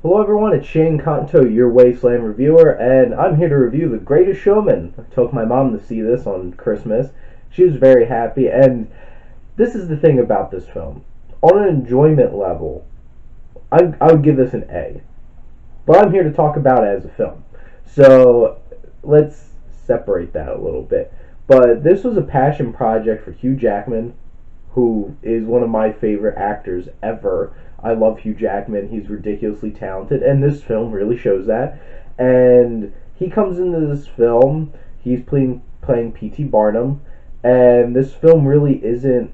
Hello everyone, it's Shane Conto, your Wasteland reviewer, and I'm here to review The Greatest Showman. I took my mom to see this on Christmas. She was very happy, and this is the thing about this film. On an enjoyment level, I would give this an A. But I'm here to talk about it as a film. So, let's separate that a little bit. But this was a passion project for Hugh Jackman, who is one of my favorite actors ever. I love Hugh Jackman. He's ridiculously talented, and this film really shows that. And he comes into this film, he's playing P.T. Barnum, and this film really isn't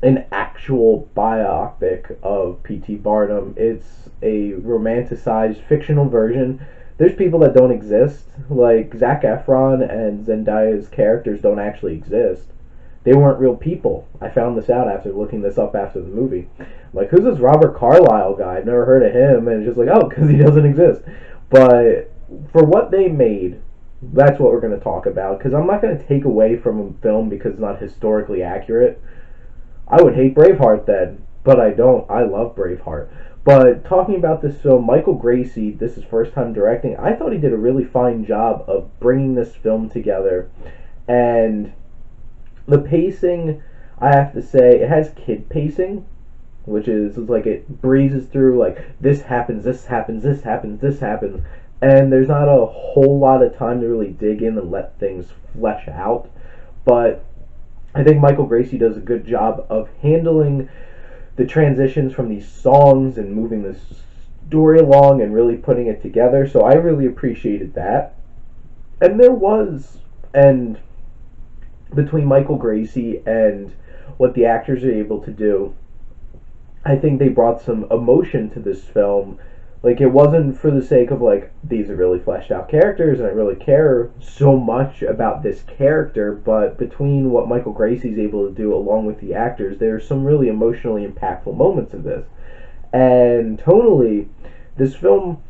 an actual biopic of P.T. Barnum. It's a romanticized fictional version. There's people that don't exist, like Zac Efron and Zendaya's characters don't actually exist. They weren't real people. I found this out after looking this up after the movie. Like, who's this Robert Carlyle guy? I've never heard of him, and it's just like, oh, because he doesn't exist. But for what they made, that's what we're going to talk about, because I'm not going to take away from a film because it's not historically accurate. I would hate Braveheart then, but I don't. I love Braveheart. But talking about this film, Michael Gracie, this is first time directing, I thought he did a really fine job of bringing this film together, and the pacing, I have to say, it has kid pacing, which is like it breezes through, like, this happens, this happens, this happens, this happens, and there's not a whole lot of time to really dig in and let things flesh out. But I think Michael Gracie does a good job of handling the transitions from these songs and moving the story along and really putting it together, so I really appreciated that. And between Michael Gracie and what the actors are able to do, I think they brought some emotion to this film. Like, it wasn't for the sake of, like, these are really fleshed out characters and I really care so much about this character, but between what Michael Gracie's able to do along with the actors, there's some really emotionally impactful moments of this. And tonally, this film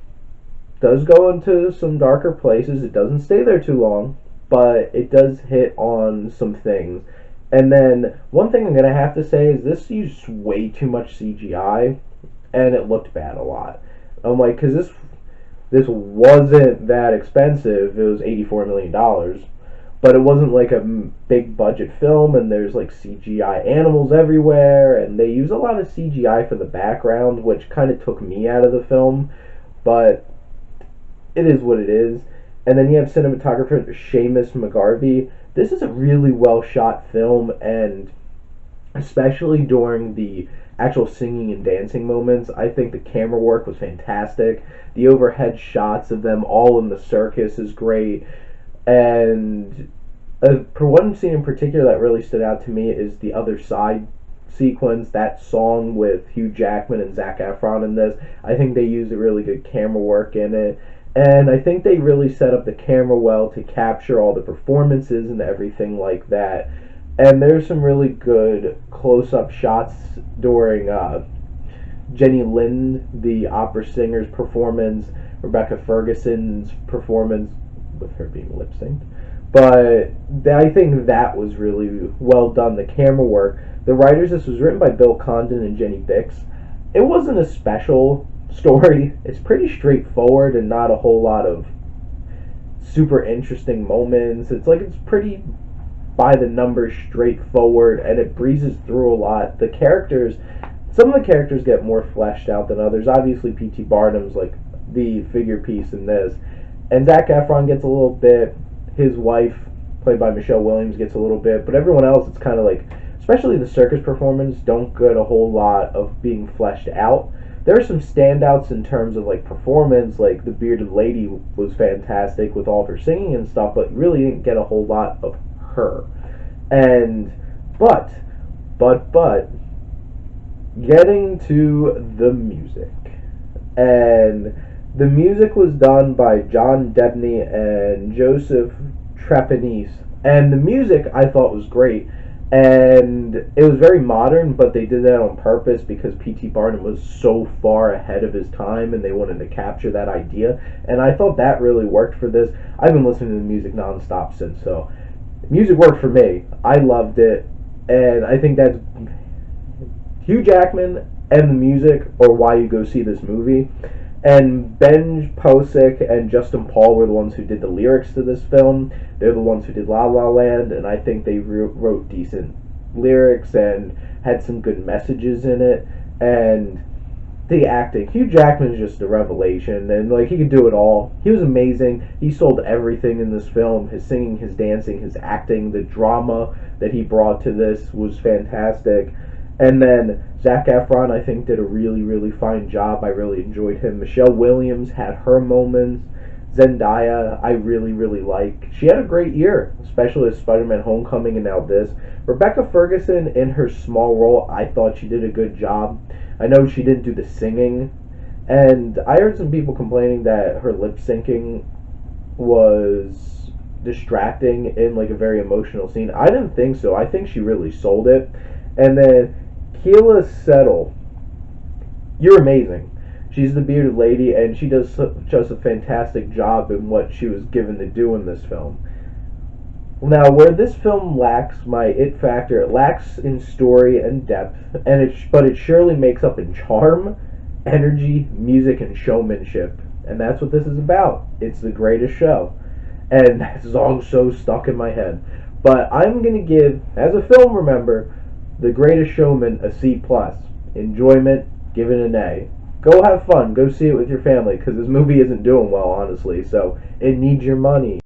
does go into some darker places. It doesn't stay there too long, but it does hit on some things. And then one thing I'm going to have to say is this used way too much CGI, and it looked bad a lot. I'm like, because this wasn't that expensive. It was $84 million, but it wasn't like a big budget film, and there's like CGI animals everywhere, and they use a lot of CGI for the background, which kind of took me out of the film, but it is what it is. And then you have cinematographer Seamus McGarvey. This is a really well shot film, and especially during the actual singing and dancing moments, I think the camera work was fantastic. The overhead shots of them all in the circus is great. And for one scene in particular that really stood out to me is the Other Side sequence, that song with Hugh Jackman and Zac Efron in this. I think they used a really good camera work in it. And I think they really set up the camera well to capture all the performances and everything like that. And there's some really good close-up shots during Jenny Lind, the opera singer's performance, Rebecca Ferguson's performance, with her being lip-synced. But I think that was really well done, the camera work. The writers, this was written by Bill Condon and Jenny Bix. It wasn't a special story. It's pretty straightforward and not a whole lot of super interesting moments. It's pretty by the numbers straightforward, and it breezes through a lot. Some of the characters get more fleshed out than others. Obviously P.T. Barnum's like the figure piece in this, and Zac Efron gets a little bit. His wife, played by Michelle Williams, gets a little bit, but everyone else, it's kind of like, especially the circus performance, don't get a whole lot of being fleshed out. There are some standouts in terms of like performance, like the bearded lady was fantastic with all of her singing and stuff, but really didn't get a whole lot of her. And but getting to the music, and the music was done by John Debney and Joseph Trapanese, and the music I thought was great. And it was very modern, but they did that on purpose because P.T. Barnum was so far ahead of his time, and they wanted to capture that idea. And I thought that really worked for this. I've been listening to the music nonstop since, so music worked for me. I loved it, and I think that's Hugh Jackman and the music are why you go see this movie. And Ben Posick and Justin Paul were the ones who did the lyrics to this film. They're the ones who did La La Land, and I think they wrote decent lyrics and had some good messages in it. And the acting, Hugh Jackman is just a revelation, and like he could do it all. He was amazing. He sold everything in this film. His singing, his dancing, his acting, the drama that he brought to this was fantastic. And then Zac Efron, I think, did a really, really fine job. I really enjoyed him. Michelle Williams had her moments. Zendaya, I really, really like. She had a great year, especially with Spider-Man Homecoming and now this. Rebecca Ferguson, in her small role, I thought she did a good job. I know she didn't do the singing, and I heard some people complaining that her lip syncing was distracting in like a very emotional scene. I didn't think so. I think she really sold it. And then Keela Settle, you're amazing. She's the bearded lady, and she does just a fantastic job in what she was given to do in this film. Now, where this film lacks my it factor, it lacks in story and depth, but it surely makes up in charm, energy, music, and showmanship. And that's what this is about. It's the greatest show. And that song's so stuck in my head. But I'm going to give, as a film remember, The Greatest Showman a C+. Enjoyment, give it an A. Go have fun. Go see it with your family, because this movie isn't doing well, honestly. So, it needs your money.